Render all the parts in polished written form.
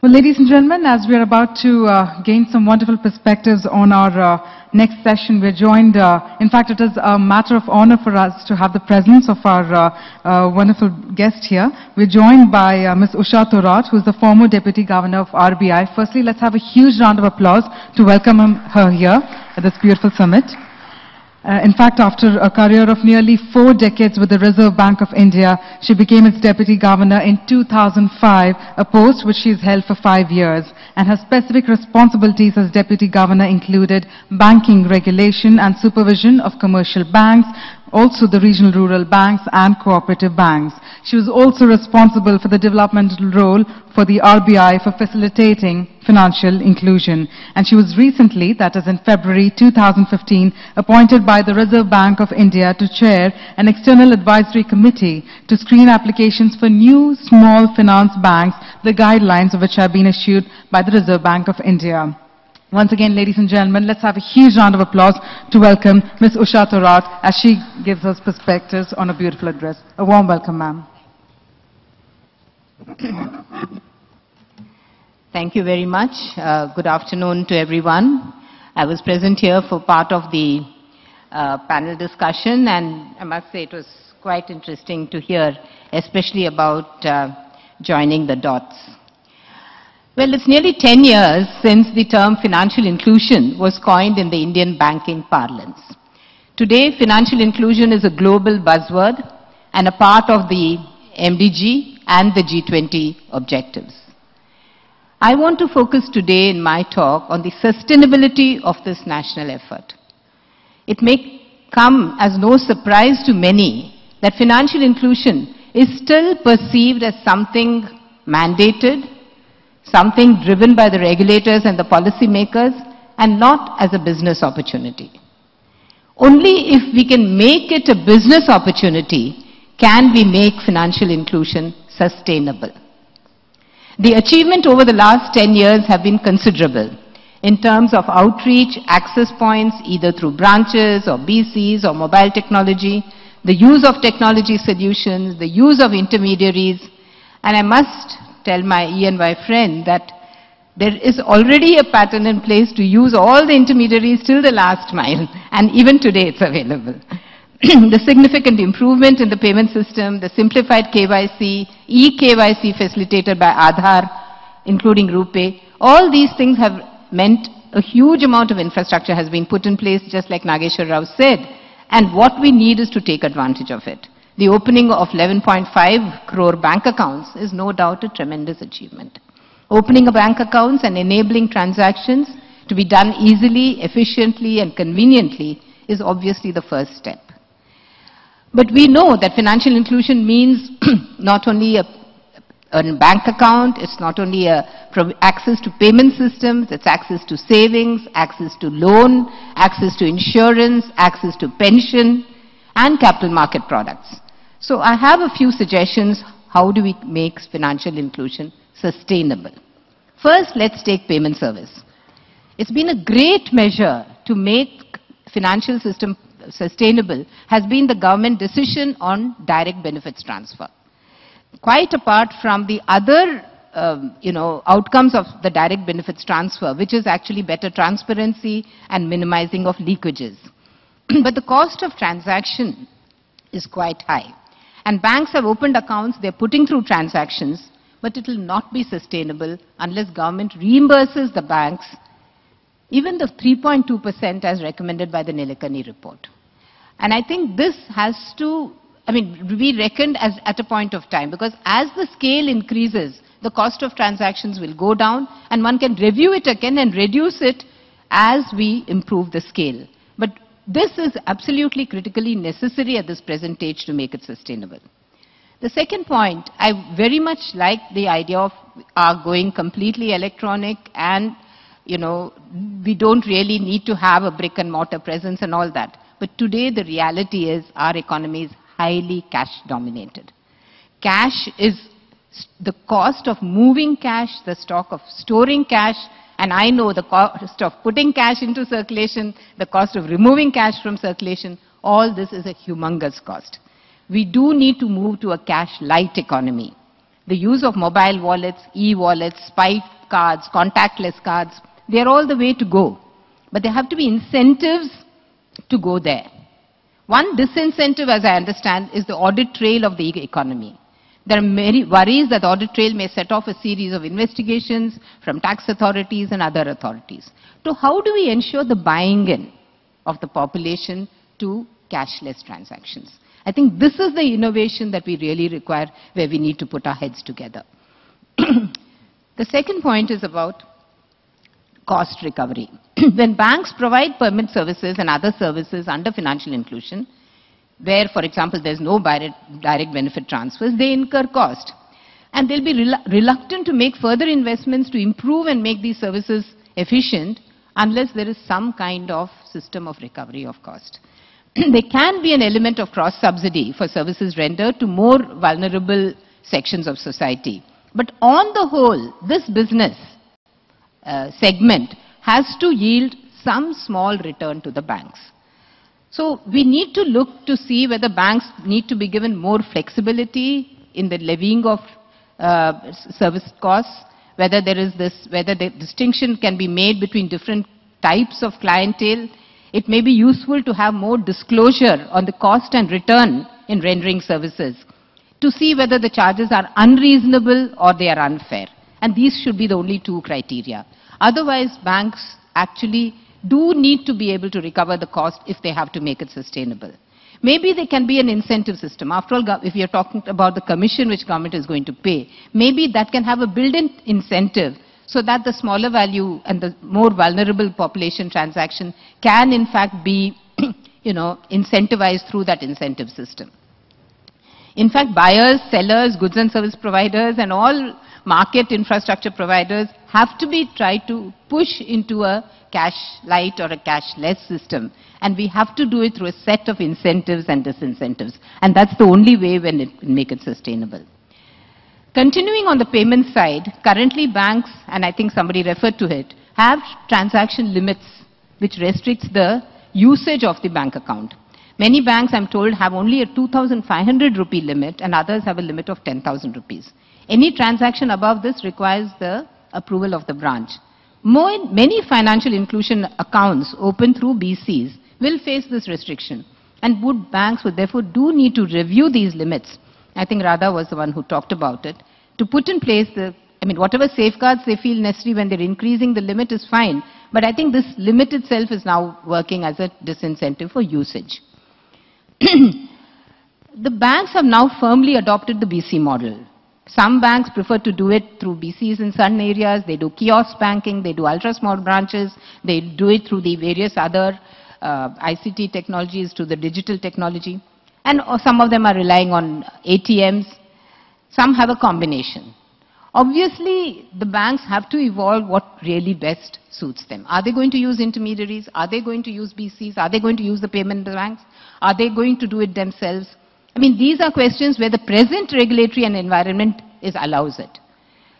Well, ladies and gentlemen, as we are about to gain some wonderful perspectives on our next session, we're joined, in fact, it is a matter of honor for us to have the presence of our wonderful guest here. We're joined by Ms. Usha Thorat, who is the former Deputy Governor of RBI. Firstly, let's have a huge round of applause to welcome her here at this beautiful summit. In fact, after a career of nearly 4 decades with the Reserve Bank of India, she became its Deputy Governor in 2005, a post which she has held for 5 years. And her specific responsibilities as Deputy Governor included banking regulation and supervision of commercial banks, also the regional rural banks and cooperative banks. She was also responsible for the developmental role for the RBI for facilitating financial inclusion. And she was recently, that is in February 2015, appointed by the Reserve Bank of India to chair an external advisory committee to screen applications for new small finance banks, the guidelines of which have been issued by the Reserve Bank of India. Once again, ladies and gentlemen, let's have a huge round of applause to welcome Ms. Usha Thorat as she gives us perspectives on a beautiful address. A warm welcome, ma'am. Thank you very much. Good afternoon to everyone. I was present here for part of the panel discussion, and I must say it was quite interesting to hear, especially about joining the dots. Well, it's nearly 10 years since the term financial inclusion was coined in the Indian banking parlance. Today, financial inclusion is a global buzzword and a part of the MDG and the G20 objectives. I want to focus today in my talk on the sustainability of this national effort. It may come as no surprise to many that financial inclusion is still perceived as something mandated, something driven by the regulators and the policymakers, and not as a business opportunity. Only if we can make it a business opportunity can we make financial inclusion sustainable. The achievement over the last 10 years have been considerable in terms of outreach, access points, either through branches or BCs or mobile technology, the use of technology solutions, the use of intermediaries, and I must tell my E&Y friend that there is already a pattern in place to use all the intermediaries till the last mile, and even today it's available. The significant improvement in the payment system, the simplified KYC, e-KYC facilitated by Aadhaar, including RuPay, all these things have meant a huge amount of infrastructure has been put in place, just like Nageshwar Rao said, and what we need is to take advantage of it. The opening of 11.5 crore bank accounts is no doubt a tremendous achievement. Opening a bank accounts and enabling transactions to be done easily, efficiently, and conveniently is obviously the first step. But we know that financial inclusion means not only a bank account, it's not only access to payment systems, it's access to savings, access to loan, access to insurance, access to pension, and capital market products. So I have a few suggestions, how do we make financial inclusion sustainable. First, let's take payment service. It's been a great measure to make financial system sustainable has been the government decision on direct benefits transfer. Quite apart from the other outcomes of the direct benefits transfer, which is actually better transparency and minimizing of leakages. But the cost of transaction is quite high. And banks have opened accounts, they're putting through transactions, but it will not be sustainable unless government reimburses the banks even the 3.2% as recommended by the Nilekani report. And I think this has to, be reckoned as at a point of time, because as the scale increases, the cost of transactions will go down, and one can review it again and reduce it as we improve the scale. But this is absolutely critically necessary at this present age to make it sustainable. The second point, I very much like the idea of going completely electronic and, we don't really need to have a brick and mortar presence and all that. But today the reality is our economy is highly cash dominated. Cash is the cost of moving cash, the stock of storing cash, and I know the cost of putting cash into circulation, the cost of removing cash from circulation, all this is a humongous cost. We do need to move to a cash light economy. The use of mobile wallets, e-wallets, swipe cards, contactless cards, they are all the way to go. But there have to be incentives to go there. One disincentive, as I understand, is the audit trail of the economy. There are many worries that the audit trail may set off a series of investigations from tax authorities and other authorities. So how do we ensure the buying in of the population to cashless transactions? I think this is the innovation that we really require, where we need to put our heads together. The second point is about cost recovery. When banks provide payment services and other services under financial inclusion, where, for example, there's no direct benefit transfers, they incur cost. And they'll be reluctant to make further investments to improve and make these services efficient unless there is some kind of system of recovery of cost. There can be an element of cross-subsidy for services rendered to more vulnerable sections of society. But on the whole, this business segment has to yield some small return to the banks. So we need to look to see whether banks need to be given more flexibility in the levying of service costs, whether the distinction can be made between different types of clientele. It may be useful to have more disclosure on the cost and return in rendering services to see whether the charges are unreasonable or they are unfair. And these should be the only two criteria. Otherwise, banks actually do need to be able to recover the cost if they have to make it sustainable. Maybe there can be an incentive system. After all, if you're talking about the commission which government is going to pay, maybe that can have a built-in incentive so that the smaller value and the more vulnerable population transaction can in fact be incentivized through that incentive system. In fact, buyers, sellers, goods and service providers and all market infrastructure providers have to be tried to push into a cash light or a cashless system. And we have to do it through a set of incentives and disincentives. And that's the only way when it can make it sustainable. Continuing on the payment side, currently banks, and I think somebody referred to it, have transaction limits which restricts the usage of the bank account. Many banks, I'm told, have only a 2,500 rupee limit and others have a limit of 10,000 rupees. Any transaction above this requires the approval of the branch. Many financial inclusion accounts open through BCs will face this restriction, and banks would therefore do need to review these limits. I think Radha was the one who talked about it, to put in place whatever safeguards they feel necessary when they're increasing the limit is fine, but I think this limit itself is now working as a disincentive for usage. The banks have now firmly adopted the BC model. Some banks prefer to do it through BCs in certain areas. They do kiosk banking, they do ultra small branches, they do it through the various other ICT technologies, to the digital technology. And some of them are relying on ATMs. Some have a combination. Obviously, the banks have to evolve what really best suits them. Are they going to use intermediaries? Are they going to use BCs? Are they going to use the payment banks? Are they going to do it themselves? These are questions where the present regulatory and environment allows it.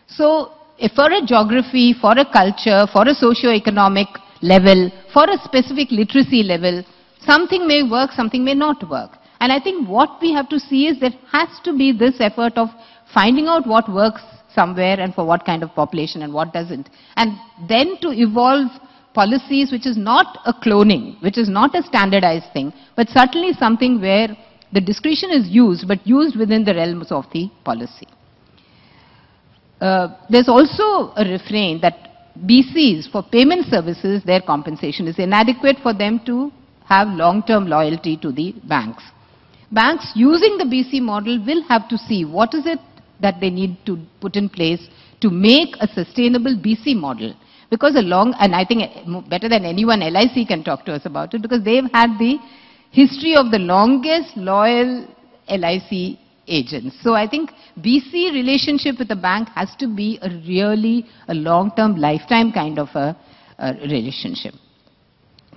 So, if for a geography, for a culture, for a socio-economic level, for a specific literacy level, something may work, something may not work. And I think what we have to see is there has to be this effort of finding out what works somewhere and for what kind of population and what doesn't. And then to evolve policies which is not a cloning, which is not a standardized thing, but certainly something where the discretion is used, but used within the realms of the policy. There's also a refrain that BCs, for payment services, their compensation is inadequate for them to have long-term loyalty to the banks. Banks using the BC model will have to see what is it that they need to put in place to make a sustainable BC model. Because and I think better than anyone, LIC can talk to us about it, because they've had the history of the longest loyal LIC agents. So I think BC relationship with the bank has to be a long-term, lifetime kind of a relationship.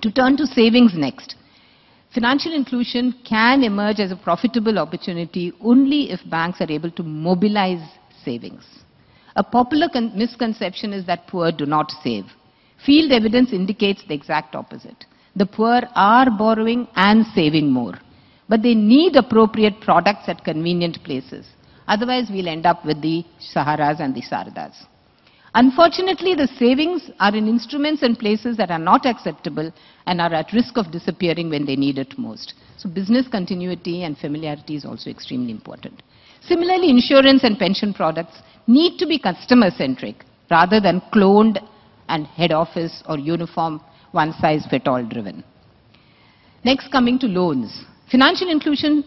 To turn to savings next. Financial inclusion can emerge as a profitable opportunity only if banks are able to mobilize savings. A popular misconception is that poor do not save. Field evidence indicates the exact opposite. The poor are borrowing and saving more, but they need appropriate products at convenient places. Otherwise, we'll end up with the Saharas and the Saradas. Unfortunately, the savings are in instruments and places that are not acceptable and are at risk of disappearing when they need it most. So business continuity and familiarity is also extremely important. Similarly, insurance and pension products need to be customer-centric rather than cloned and head office or uniform one-size-fit-all driven. Next, coming to loans. Financial inclusion,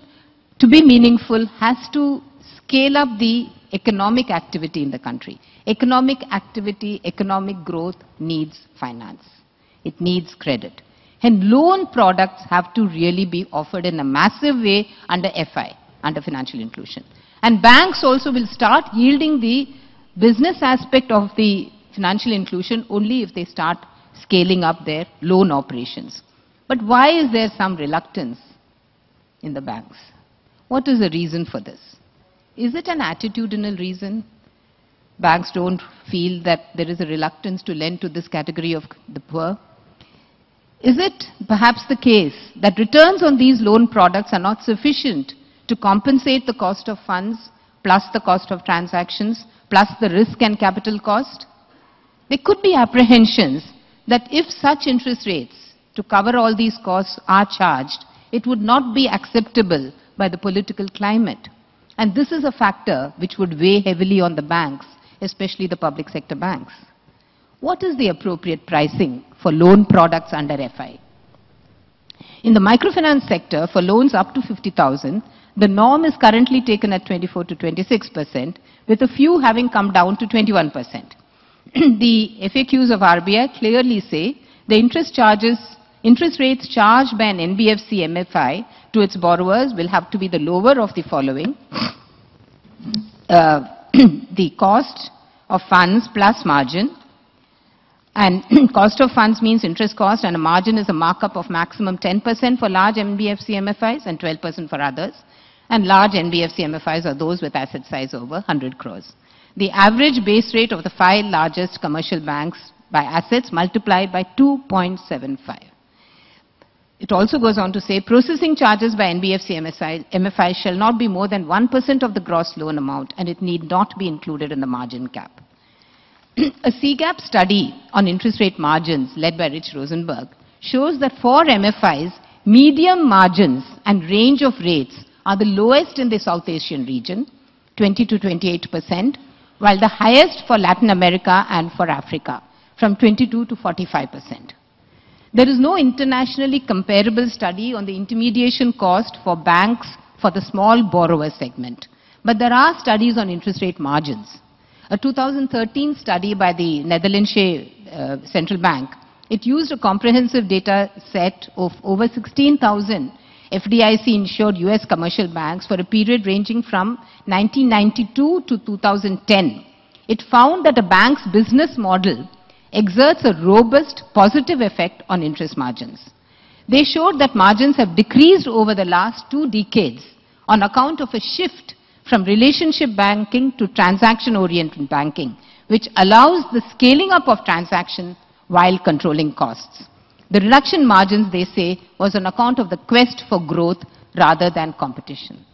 to be meaningful, has to scale up the economic activity in the country. Economic activity, economic growth needs finance. It needs credit. And loan products have to really be offered in a massive way under FI, under financial inclusion. And banks also will start yielding the business aspect of the financial inclusion only if they start scaling up their loan operations. But why is there some reluctance in the banks? What is the reason for this? Is it an attitudinal reason? Banks don't feel that there is a reluctance to lend to this category of the poor? Is it perhaps the case that returns on these loan products are not sufficient to compensate the cost of funds, plus the cost of transactions, plus the risk and capital cost? There could be apprehensions that if such interest rates to cover all these costs are charged, it would not be acceptable by the political climate. And this is a factor which would weigh heavily on the banks, especially the public sector banks. What is the appropriate pricing for loan products under FI? In the microfinance sector, for loans up to 50,000, the norm is currently taken at 24 to 26%, with a few having come down to 21%. The FAQs of RBI clearly say the interest rates charged by an NBFC MFI to its borrowers will have to be the lower of the following. The cost of funds plus margin. And cost of funds means interest cost, and a margin is a markup of maximum 10% for large NBFC MFIs and 12% for others. And large NBFC MFIs are those with asset size over 100 crores. The average base rate of the 5 largest commercial banks by assets multiplied by 2.75. It also goes on to say processing charges by NBFC MFI shall not be more than 1% of the gross loan amount, and it need not be included in the margin cap. A CGAP study on interest rate margins led by Rich Rosenberg shows that for MFIs, medium margins and range of rates are the lowest in the South Asian region, 20 to 28%, while the highest for Latin America and for Africa, from 22 to 45%. There is no internationally comparable study on the intermediation cost for banks for the small borrower segment, but there are studies on interest rate margins. A 2013 study by the Netherlands Central Bank, it used a comprehensive data set of over 16,000 FDIC-insured US commercial banks for a period ranging from 1992 to 2010. It found that a bank's business model exerts a robust positive effect on interest margins. They showed that margins have decreased over the last 2 decades on account of a shift from relationship banking to transaction-oriented banking, which allows the scaling up of transactions while controlling costs. The reduction margins, they say, was on account of the quest for growth rather than competition.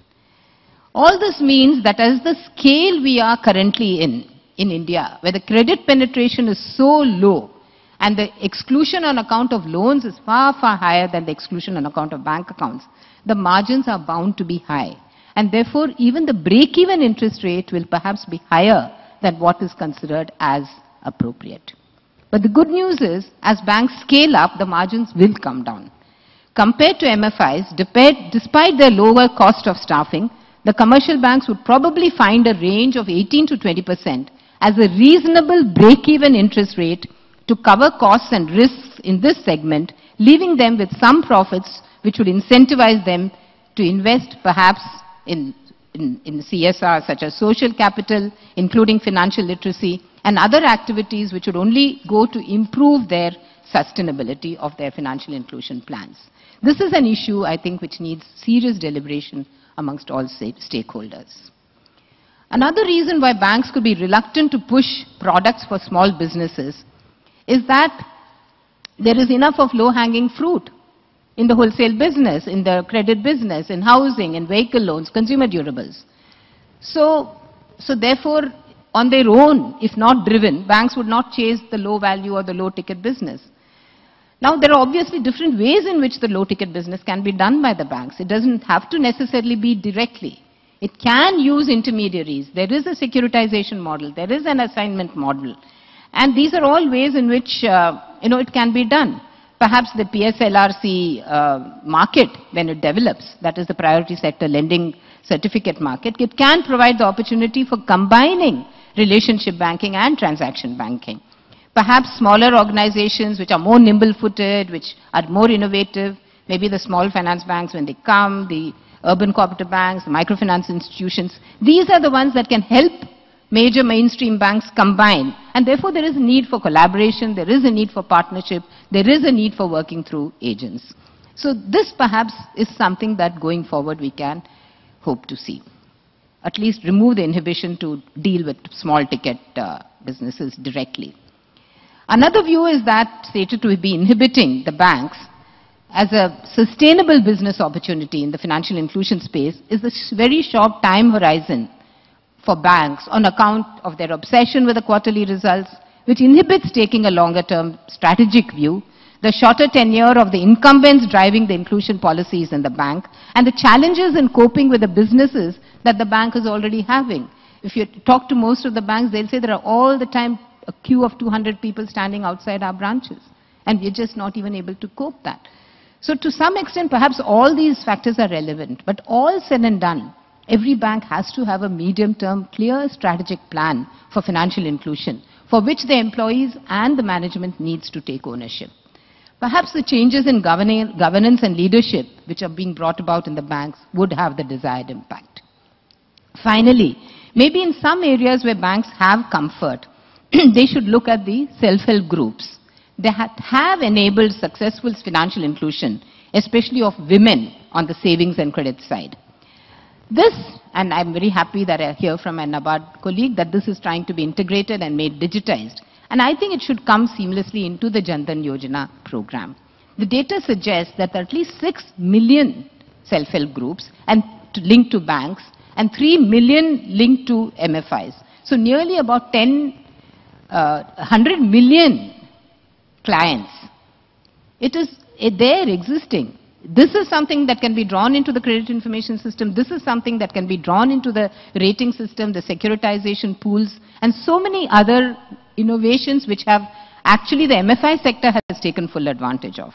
All this means that as the scale we are currently in India, where the credit penetration is so low and the exclusion on account of loans is far, far higher than the exclusion on account of bank accounts, the margins are bound to be high. And therefore, even the break-even interest rate will perhaps be higher than what is considered as appropriate. But the good news is, as banks scale up, the margins will come down. Compared to MFIs, despite their lower cost of staffing, the commercial banks would probably find a range of 18 to 20% as a reasonable break-even interest rate to cover costs and risks in this segment, leaving them with some profits which would incentivize them to invest perhaps in CSR such as social capital, including financial literacy, and other activities which would only go to improve their sustainability of their financial inclusion plans. This is an issue, I think, which needs serious deliberation amongst all stakeholders. Another reason why banks could be reluctant to push products for small businesses is that there is enough of low-hanging fruit in the wholesale business, in the credit business, in housing, in vehicle loans, consumer durables. So therefore, on their own, if not driven, banks would not chase the low value or the low ticket business. Now, there are obviously different ways in which the low ticket business can be done by the banks. It doesn't have to necessarily be directly. It can use intermediaries. There is a securitization model. There is an assignment model. And these are all ways in which, it can be done. Perhaps the PSLRC market, when it develops, that is the priority sector lending certificate market, it can provide the opportunity for combining relationship banking and transaction banking. Perhaps smaller organizations which are more nimble-footed, which are more innovative, maybe the small finance banks when they come, the urban cooperative banks, the microfinance institutions, these are the ones that can help major mainstream banks combine. And therefore, there is a need for collaboration, there is a need for partnership, there is a need for working through agents. So this perhaps is something that going forward we can hope to see. At least remove the inhibition to deal with small ticket businesses directly. Another view is that stated to be inhibiting the banks as a sustainable business opportunity in the financial inclusion space is this very short time horizon for banks on account of their obsession with the quarterly results, which inhibits taking a longer term strategic view, the shorter tenure of the incumbents driving the inclusion policies in the bank, and the challenges in coping with the businesses that the bank is already having. If you talk to most of the banks, they'll say there are all the time a queue of 200 people standing outside our branches, and we're just not even able to cope that. So to some extent, perhaps all these factors are relevant, but all said and done, every bank has to have a medium-term, clear strategic plan for financial inclusion, for which the employees and the management needs to take ownership. Perhaps the changes in governance and leadership which are being brought about in the banks would have the desired impact. Finally, maybe in some areas where banks have comfort, they should look at the self-help groups. They have enabled successful financial inclusion, especially of women on the savings and credit side. This, and I'm very happy that I hear from my NABARD colleague that this is trying to be integrated and made digitized. And I think it should come seamlessly into the Jan Dhan Yojana program. The data suggests that there are at least 6 million self-help groups and linked to banks and 3 million linked to MFIs. So nearly about 100 million clients. It is there existing. This is something that can be drawn into the credit information system. This is something that can be drawn into the rating system, the securitization pools, and so many other innovations which have actually the MFI sector has taken full advantage of.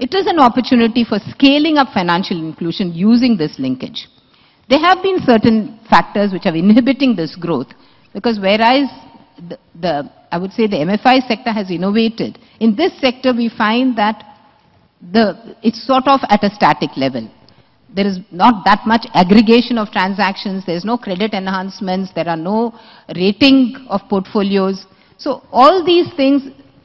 It is an opportunity for scaling up financial inclusion using this linkage. There have been certain factors which are inhibiting this growth, because whereas I would say the MFI sector has innovated, in this sector we find that it's sort of at a static level. There is not that much aggregation of transactions, there's no credit enhancements, there are no rating of portfolios. So all these things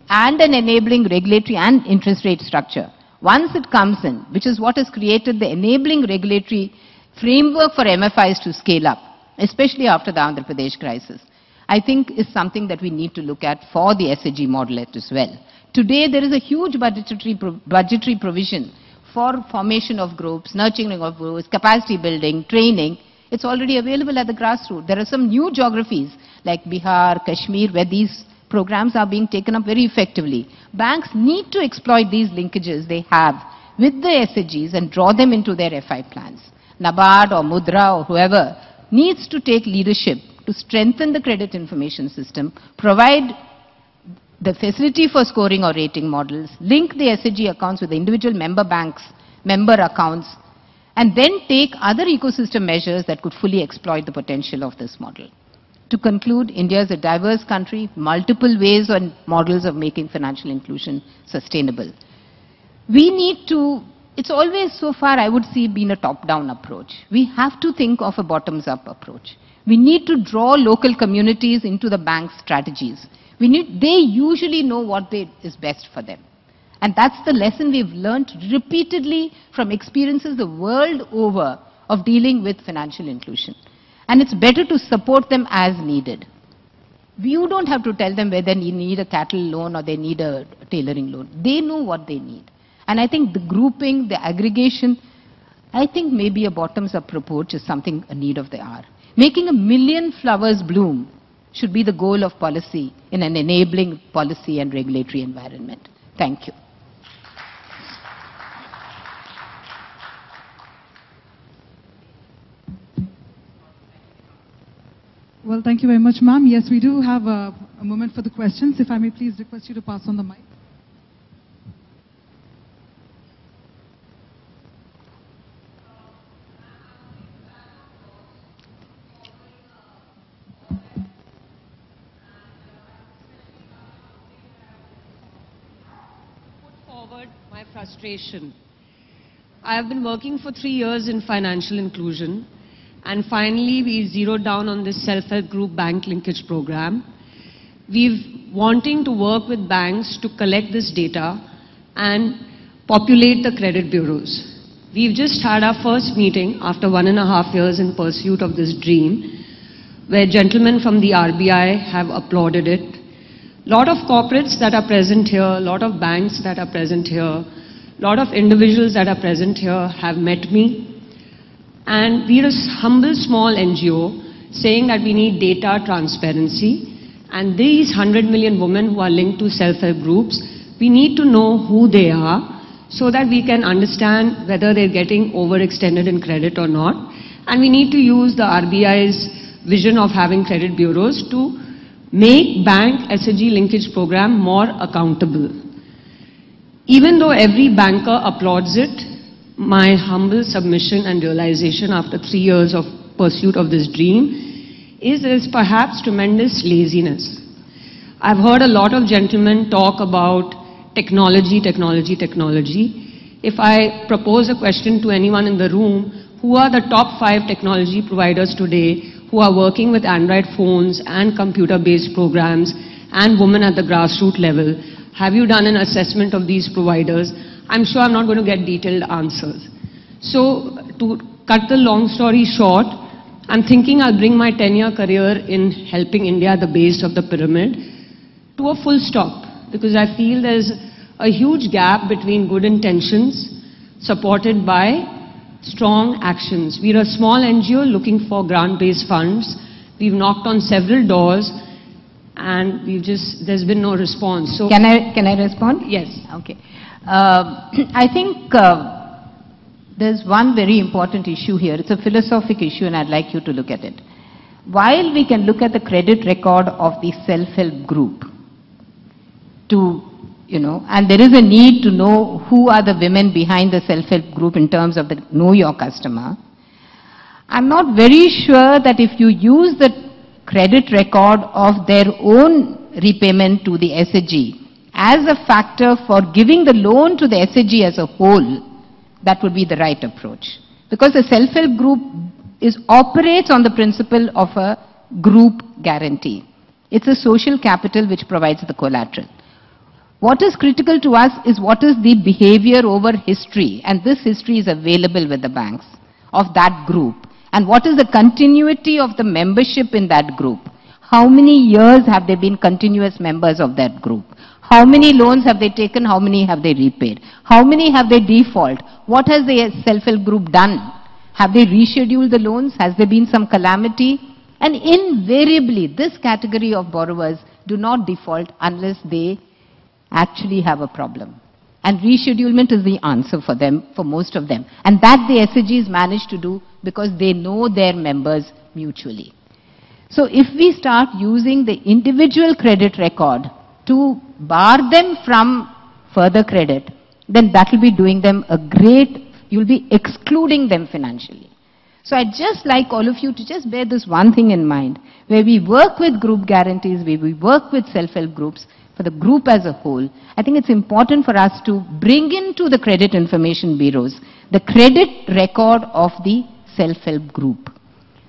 and an enabling regulatory and interest rate structure, once it comes in, which is what has created the enabling regulatory framework for MFIs to scale up, especially after the Andhra Pradesh crisis, I think is something that we need to look at for the SHG model as well. Today, there is a huge budgetary provision for formation of groups, nurturing of groups, capacity building, training. It's already available at the grassroots. There are some new geographies like Bihar, Kashmir, where these programs are being taken up very effectively. Banks need to exploit these linkages they have with the SHGs and draw them into their FI plans. NABARD or Mudra or whoever needs to take leadership to strengthen the credit information system, provide the facility for scoring or rating models, link the SHG accounts with the individual member banks, member accounts, and then take other ecosystem measures that could fully exploit the potential of this model. To conclude, India is a diverse country, multiple ways and models of making financial inclusion sustainable. We need to, it's always so far I would see been a top-down approach. We have to think of a bottoms-up approach. We need to draw local communities into the bank's strategies. They usually know what is best for them. And that's the lesson we've learned repeatedly from experiences the world over of dealing with financial inclusion. And it's better to support them as needed. You don't have to tell them whether they need a cattle loan or they need a tailoring loan. They know what they need. And I think the grouping, the aggregation, I think maybe a bottoms-up approach is something a need of the hour. Making 1 million flowers bloom should be the goal of policy in an enabling policy and regulatory environment. Thank you. Well, thank you very much, ma'am. Yes, we do have a moment for the questions. If I may please request you to pass on the mic. Forward my frustration. I have been working for 3 years in financial inclusion, and finally we zeroed down on this self-help group bank linkage program. We've wanting to work with banks to collect this data and populate the credit bureaus. We've just had our first meeting after 1.5 years in pursuit of this dream, where gentlemen from the RBI have applauded it. Lot of corporates that are present here, lot of banks that are present here, lot of individuals that are present here have met me. And we're a humble small NGO saying that we need data transparency. And these 100 million women who are linked to self-help groups, we need to know who they are so that we can understand whether they're getting overextended in credit or not. And we need to use the RBI's vision of having credit bureaus to make bank SHG linkage program more accountable. Even though every banker applauds it, my humble submission and realization after 3 years of pursuit of this dream is there is perhaps tremendous laziness. I've heard a lot of gentlemen talk about technology, technology, technology. If I propose a question to anyone in the room, who are the top 5 technology providers today who are working with Android phones and computer-based programs and women at the grassroots level? Have you done an assessment of these providers? I'm sure I'm not going to get detailed answers. So to cut the long story short, I'm thinking I'll bring my 10-year career in helping India at the base of the pyramid to a full stop, because I feel there's a huge gap between good intentions supported by strong actions. We're a small NGO looking for grant-based funds. We've knocked on several doors and there's been no response. So Can I respond? Yes. Okay. I think there's one very important issue here. It's a philosophic issue and I'd like you to look at it. While we can look at the credit record of the self-help group and there is a need to know who are the women behind the self-help group in terms of the know your customer, I'm not very sure that if you use the credit record of their own repayment to the SHG as a factor for giving the loan to the SHG as a whole, that would be the right approach. Because the self-help group operates on the principle of a group guarantee. It's a social capital which provides the collateral. What is critical to us is what is the behavior over history, and this history is available with the banks of that group. And what is the continuity of the membership in that group? How many years have they been continuous members of that group? How many loans have they taken? How many have they repaid? How many have they default? What has the self-help group done? Have they rescheduled the loans? Has there been some calamity? And invariably, this category of borrowers do not default unless they actually have a problem. And reschedulement is the answer for them, for most of them. And that the SHGs manage to do because they know their members mutually. So if we start using the individual credit record to bar them from further credit, then that will be doing them a great, you'll be excluding them financially. So I'd just like all of you to just bear this one thing in mind, where we work with group guarantees, where we work with self-help groups, for the group as a whole, I think it's important for us to bring into the credit information bureaus the credit record of the self-help group.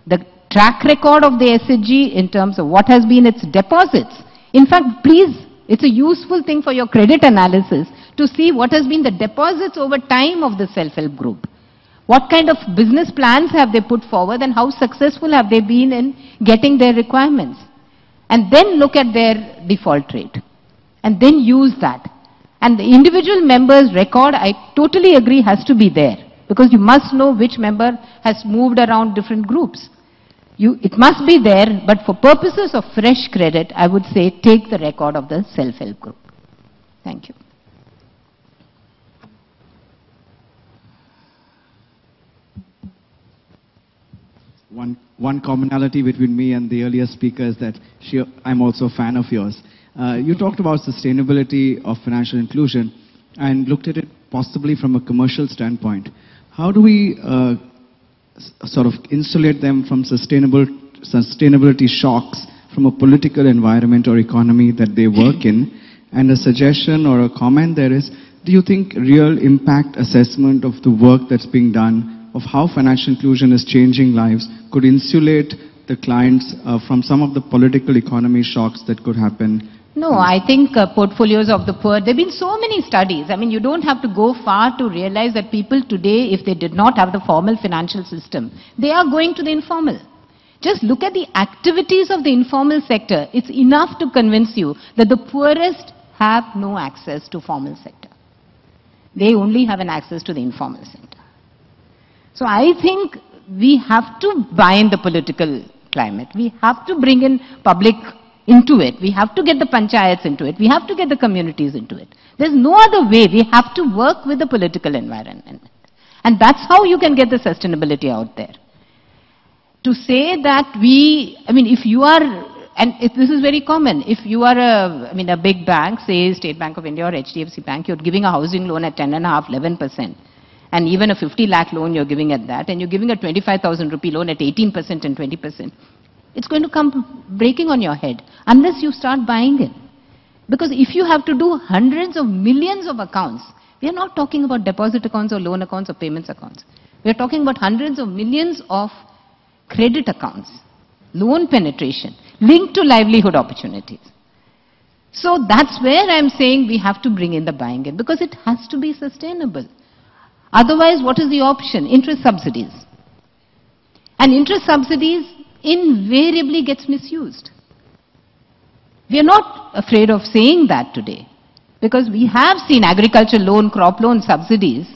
The track record of the SHG in terms of what has been its deposits. In fact, please, it's a useful thing for your credit analysis to see what has been the deposits over time of the self-help group. What kind of business plans have they put forward and how successful have they been in getting their requirements? And then look at their default rate. And then use that. And the individual member's record, I totally agree, has to be there. Because you must know which member has moved around different groups. It must be there, but for purposes of fresh credit, I would say take the record of the self-help group. Thank you. One commonality between me and the earlier speaker is that I'm also a fan of yours. You talked about sustainability of financial inclusion and looked at it possibly from a commercial standpoint. How do we sort of insulate them from sustainability shocks from a political environment or economy that they work in? And a suggestion or a comment there is, do you think real impact assessment of the work that's being done of how financial inclusion is changing lives could insulate the clients from some of the political economy shocks that could happen? No, I think portfolios of the poor, there have been so many studies. I mean, you don't have to go far to realize that people today, if they did not have the formal financial system, they are going to the informal. Just look at the activities of the informal sector. It's enough to convince you that the poorest have no access to formal sector. They only have an access to the informal sector. So I think we have to bind the political climate. We have to bring in public into it. We have to get the panchayats into it. We have to get the communities into it. There's no other way. We have to work with the political environment. And that's how you can get the sustainability out there. To say that if you are, and this is very common, if you are a big bank, say State Bank of India or HDFC Bank, you're giving a housing loan at 10.5%, 11%. And even a 50 lakh loan you're giving at that, and you're giving a 25,000 rupee loan at 18% and 20%. It's going to come breaking on your head unless you start buying it. Because if you have to do hundreds of millions of accounts, we are not talking about deposit accounts or loan accounts or payments accounts. We are talking about hundreds of millions of credit accounts, loan penetration, linked to livelihood opportunities. So that's where I'm saying we have to bring in the buying in, because it has to be sustainable. Otherwise, what is the option? Interest subsidies. And interest subsidies invariably gets misused. We are not afraid of saying that today, because we have seen agriculture loan, crop loan subsidies.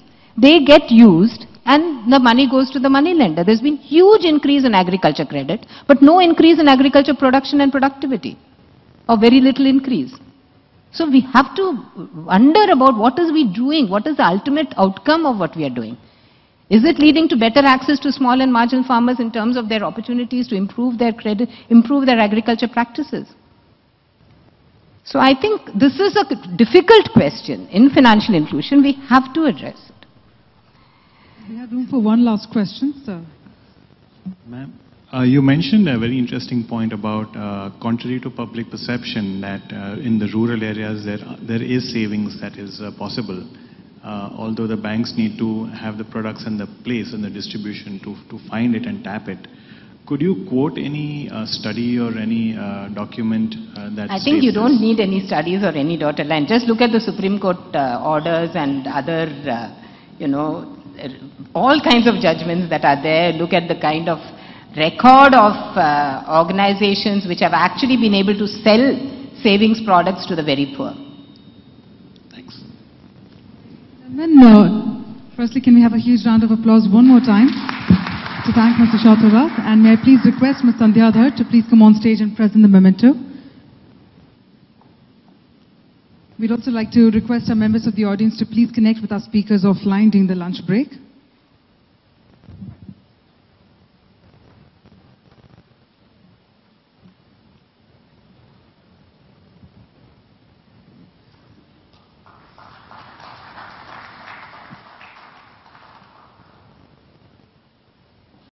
They get used and the money goes to the money lender. There's been huge increase in agriculture credit, but no increase in agriculture production and productivity, or very little increase. So we have to wonder about what is we doing, what is the ultimate outcome of what we are doing. Is it leading to better access to small and marginal farmers in terms of their opportunities to improve their credit, improve their agriculture practices? So I think this is a difficult question in financial inclusion. We have to address it. We have room for one last question, sir. Ma'am, you mentioned a very interesting point about, contrary to public perception, that in the rural areas there is savings that is possible, although the banks need to have the products and the place and the distribution to find it and tap it. Could you quote any study or any document that I think you don't need any studies or any dotted line. Just look at the Supreme Court orders and other, all kinds of judgments that are there. Look at the kind of record of organizations which have actually been able to sell savings products to the very poor. Thanks. And then, firstly, can we have a huge round of applause one more time to thank Mr. Shatarath? And may I please request Ms. Sandhya Dhar to please come on stage and present the memento. We'd also like to request our members of the audience to please connect with our speakers offline during the lunch break.